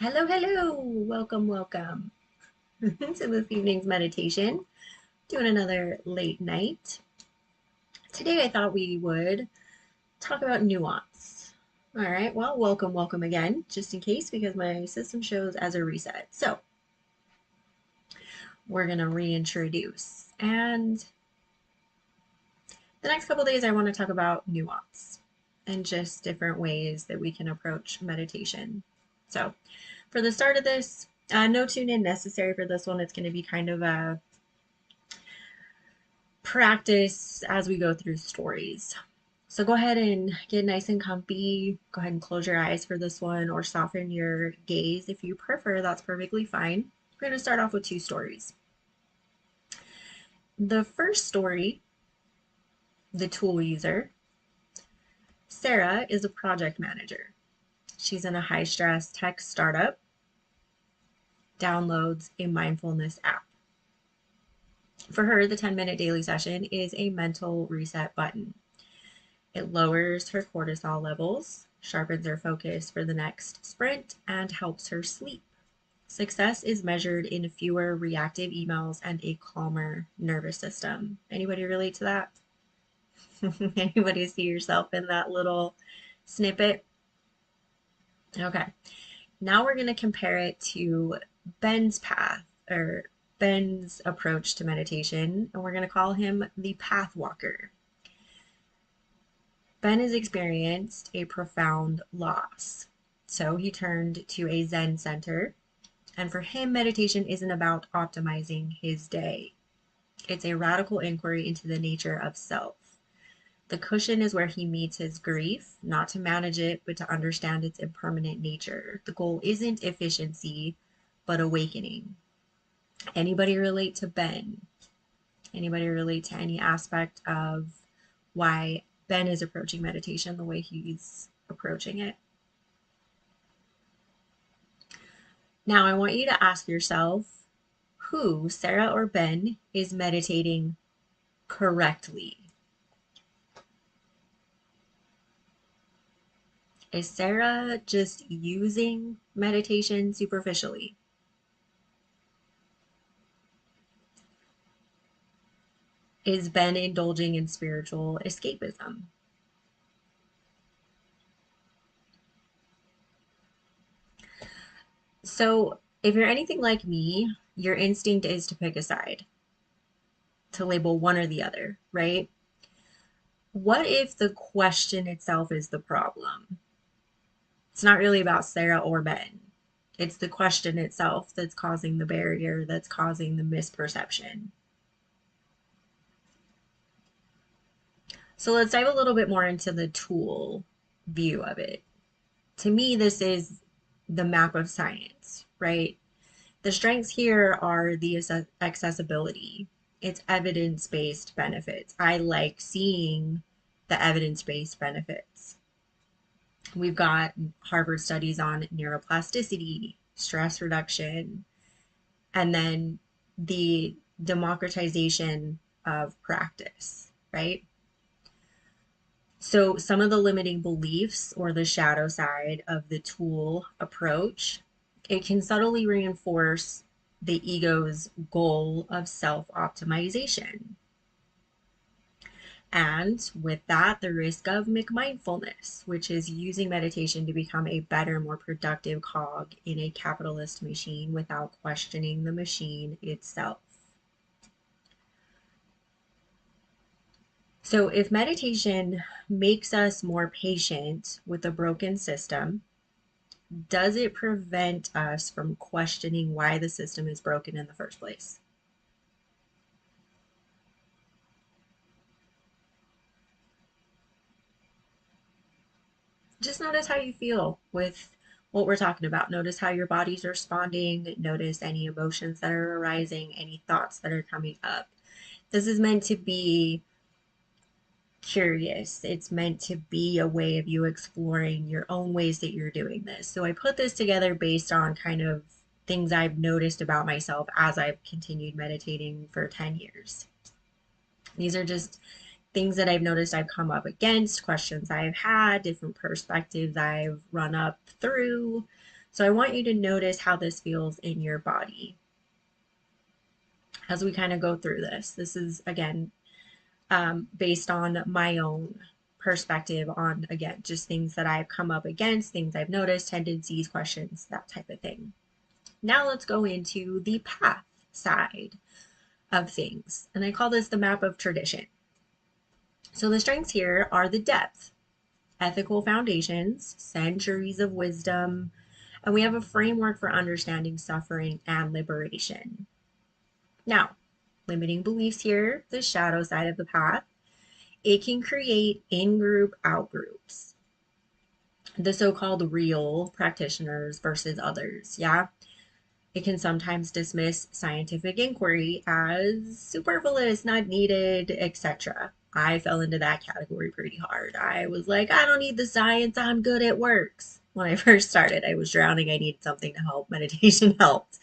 Hello, hello. Welcome, welcome to this evening's meditation. Doing another late night. Today I thought we would talk about nuance. All right, well, welcome, welcome again, just in case, because my system shows as a reset. So we're going to reintroduce. And the next couple days, I want to talk about nuance and just different ways that we can approach meditation. So for the start of this, no tune in necessary for this one. It's going to be kind of a practice as we go through stories. So go ahead and get nice and comfy. Go ahead and close your eyes for this one or soften your gaze if you prefer. That's perfectly fine. We're going to start off with two stories. The first story, the tool user. Sarah is a project manager. She's in a high stress tech startup, downloads a mindfulness app. For her, the 10-minute daily session is a mental reset button. It lowers her cortisol levels, sharpens her focus for the next sprint, and helps her sleep. Success is measured in fewer reactive emails and a calmer nervous system. Anybody relate to that? Anybody see yourself in that little snippet? Okay. Now we're going to compare it to Ben's path or Ben's approach to meditation, and we're going to call him the path walker. Ben has experienced a profound loss. So he turned to a Zen center. And for him, meditation isn't about optimizing his day. It's a radical inquiry into the nature of self. The cushion is where he meets his grief, not to manage it, but to understand its impermanent nature. The goal isn't efficiency, but awakening. Anybody relate to Ben? Anybody relate to any aspect of why Ben is approaching meditation the way he's approaching it? Now, I want you to ask yourself who, Sarah or Ben, is meditating correctly. Is Sarah just using meditation superficially? Is Ben indulging in spiritual escapism? So, if you're anything like me, your instinct is to pick a side, to label one or the other, right? What if the question itself is the problem? It's not really about Sarah or Ben. It's the question itself that's causing the barrier, that's causing the misperception. So let's dive a little bit more into the tool view of it. To me, this is the map of science, right? The strengths here are the accessibility. It's evidence-based benefits. I like seeing the evidence-based benefits. We've got Harvard studies on neuroplasticity, stress reduction, and then the democratization of practice, right? So some of the limiting beliefs or the shadow side of the tool approach, it can subtly reinforce the ego's goal of self-optimization. And with that, the risk of McMindfulness, which is using meditation to become a better, more productive cog in a capitalist machine without questioning the machine itself. So if meditation makes us more patient with a broken system, does it prevent us from questioning why the system is broken in the first place? Just notice how you feel with what we're talking about. Notice how your body's responding. Notice any emotions that are arising, any thoughts that are coming up. This is meant to be curious. It's meant to be a way of you exploring your own ways that you're doing this. So I put this together based on kind of things I've noticed about myself as I've continued meditating for 10 years. These are just things that I've noticed I've come up against, questions I've had, different perspectives I've run up through. So I want you to notice how this feels in your body as we kind of go through this. This is, again, based on my own perspective on, again, just things that I've come up against, things I've noticed, tendencies, questions, that type of thing. Now let's go into the path side of things. And I call this the map of tradition. So the strengths here are the depth, ethical foundations, centuries of wisdom, and we have a framework for understanding suffering and liberation. Now, limiting beliefs here, the shadow side of the path, it can create in-group, out-groups. The so-called real practitioners versus others, yeah? It can sometimes dismiss scientific inquiry as superfluous, not needed, etc. I fell into that category pretty hard. I was like, I don't need the science, I'm good, it works. When I first started, I was drowning, I needed something to help. Meditation helped.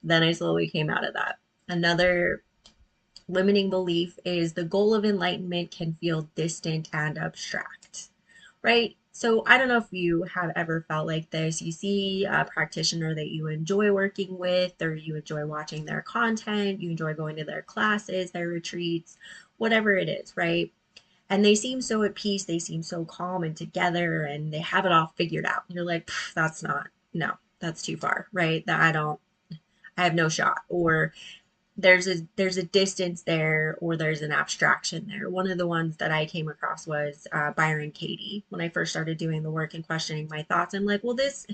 Then I slowly came out of that. Another limiting belief is the goal of enlightenment can feel distant and abstract, right? So I don't know if you have ever felt like this. You see a practitioner that you enjoy working with, or you enjoy watching their content, you enjoy going to their classes, their retreats, whatever it is, right? And they seem so at peace, they seem so calm and together, and they have it all figured out. You're like, that's not, no, that's too far, right? That I have no shot. Or there's a distance there, or there's an abstraction there. One of the ones that I came across was Byron Katie. When I first started doing the work and questioning my thoughts, I'm like, well, this,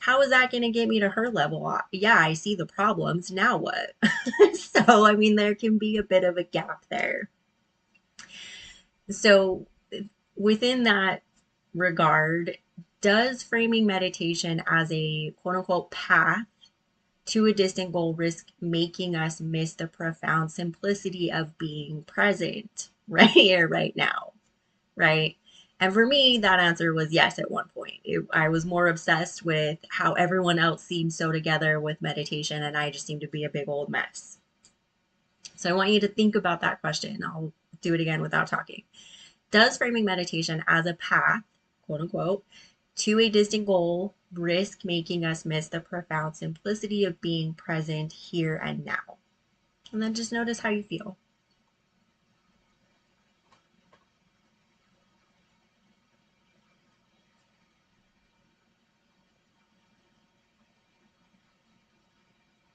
how is that going to get me to her level? Yeah, I see the problems. Now what? So, I mean, there can be a bit of a gap there. So, within that regard, does framing meditation as a quote unquote path to a distant goal risk making us miss the profound simplicity of being present right here, right now, right? And for me, that answer was yes at one point. I was more obsessed with how everyone else seemed so together with meditation, and I just seemed to be a big old mess. So I want you to think about that question. I'll do it again without talking. Does framing meditation as a path, quote unquote, to a distant goal risk making us miss the profound simplicity of being present here and now? And then just notice how you feel.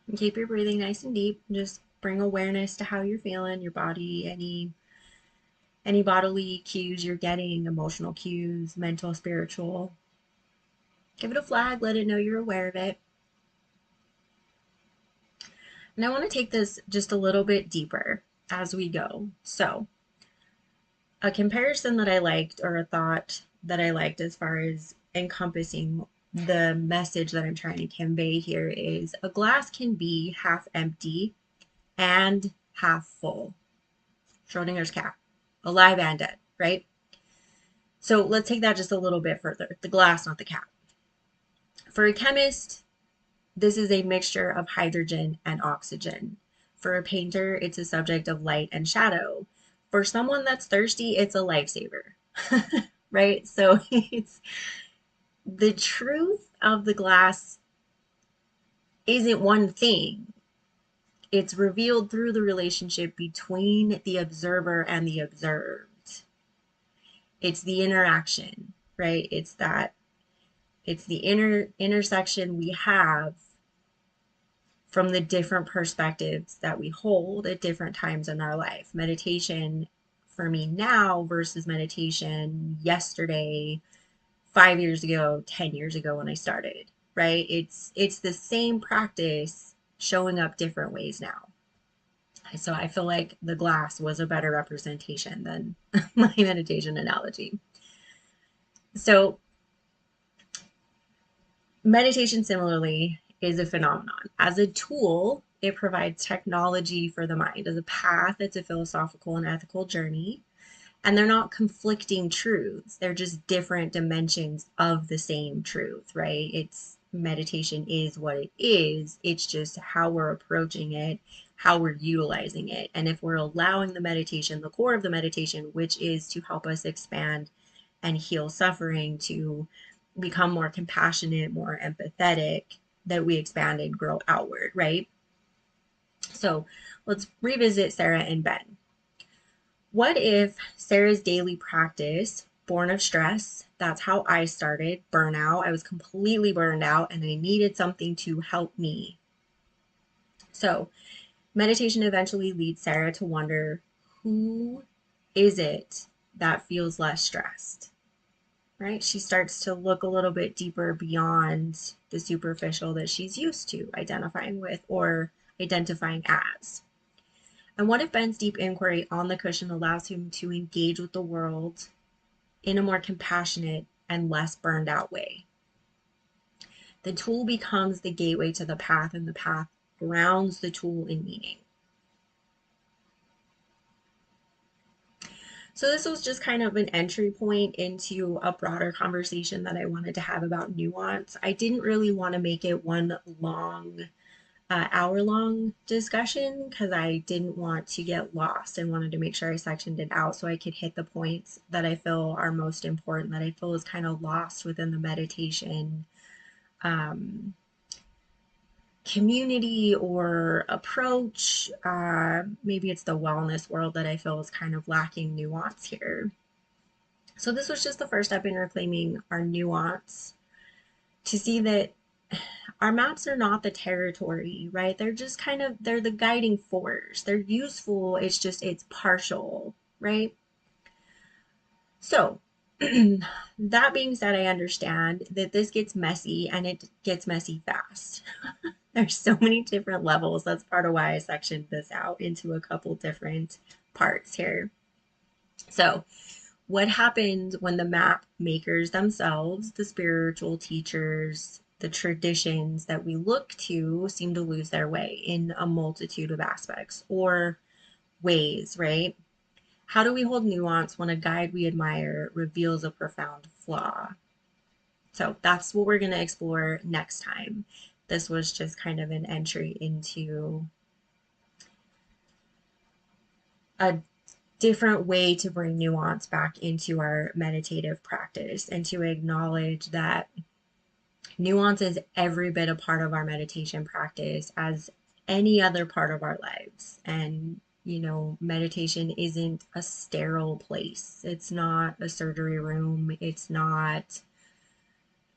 And keep your breathing nice and deep. Just bring awareness to how you're feeling, your body, any bodily cues you're getting, emotional cues, mental, spiritual. Give it a flag, let it know you're aware of it. And I want to take this just a little bit deeper as we go. So, a comparison that I liked, or a thought that I liked as far as encompassing the message that I'm trying to convey here, is a glass can be half empty and half full. Schrodinger's cat, alive and dead, right? So let's take that just a little bit further. The glass, not the cat. For a chemist, this is a mixture of hydrogen and oxygen. For a painter, it's a subject of light and shadow. For someone that's thirsty, it's a lifesaver, right? So it's the truth of the glass isn't one thing. It's revealed through the relationship between the observer and the observed. It's the interaction, right? It's the intersection we have from the different perspectives that we hold at different times in our life. Meditation for me now versus meditation yesterday, 5 years ago, 10 years ago when I started, right? It's the same practice showing up different ways now. So I feel like the glass was a better representation than my meditation analogy. So meditation similarly is a phenomenon. As a tool, it provides technology for the mind. As a path, it's a philosophical and ethical journey. And they're not conflicting truths. They're just different dimensions of the same truth, right? It's meditation is what it is. It's just how we're approaching it, how we're utilizing it. And if we're allowing the meditation, the core of the meditation, which is to help us expand and heal suffering, to become more compassionate, more empathetic, that we expand and grow outward, right? So let's revisit Sarah and Ben. What if Sarah's daily practice, born of stress, that's how I started, burnout. I was completely burned out and I needed something to help me. So meditation eventually leads Sarah to wonder, who is it that feels less stressed? Right? She starts to look a little bit deeper beyond the superficial that she's used to identifying with or identifying as. And what if Ben's deep inquiry on the cushion allows him to engage with the world in a more compassionate and less burned out way? The tool becomes the gateway to the path, and the path grounds the tool in meaning. So this was just kind of an entry point into a broader conversation that I wanted to have about nuance. I didn't really want to make it one long, hour-long discussion because I didn't want to get lost and wanted to make sure I sectioned it out so I could hit the points that I feel are most important, that I feel is kind of lost within the meditation um, community or approach. Maybe it's the wellness world that I feel is kind of lacking nuance here. So this was just the first step in reclaiming our nuance, to see that our maps are not the territory, right? They're just kind of, they're the guiding force. They're useful. It's just, it's partial, right? So that being said, I understand that this gets messy and it gets messy fast. There's so many different levels. That's part of why I sectioned this out into a couple different parts here. So what happens when the map makers themselves, the spiritual teachers, the traditions that we look to, seem to lose their way in a multitude of aspects or ways, right? How do we hold nuance when a guide we admire reveals a profound flaw? So that's what we're going to explore next time. This was just kind of an entry into a different way to bring nuance back into our meditative practice and to acknowledge that nuance is every bit a part of our meditation practice as any other part of our lives. And, you know, meditation isn't a sterile place. It's not a surgery room. It's not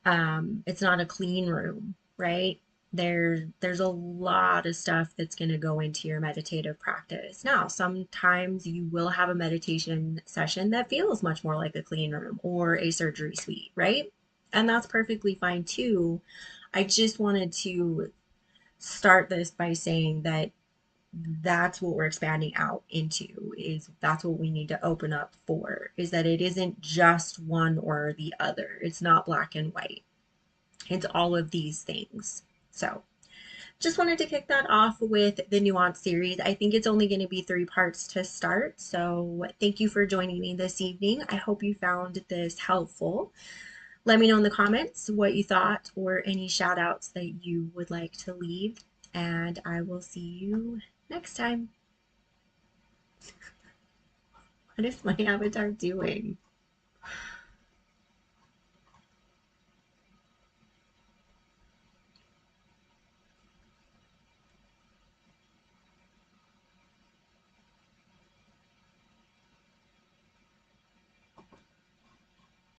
a clean room, right? There's a lot of stuff that's going to go into your meditative practice. Now, sometimes you will have a meditation session that feels much more like a clean room or a surgery suite, right? And that's perfectly fine too. I just wanted to start this by saying that that's what we're expanding out into, is that's what we need to open up for, is that it isn't just one or the other. It's not black and white. It's all of these things. So just wanted to kick that off with the Nuance series. I think it's only going to be 3 parts to start. So thank you for joining me this evening. I hope you found this helpful. Let me know in the comments what you thought or any shout outs that you would like to leave. And I will see you next time. What is my avatar doing?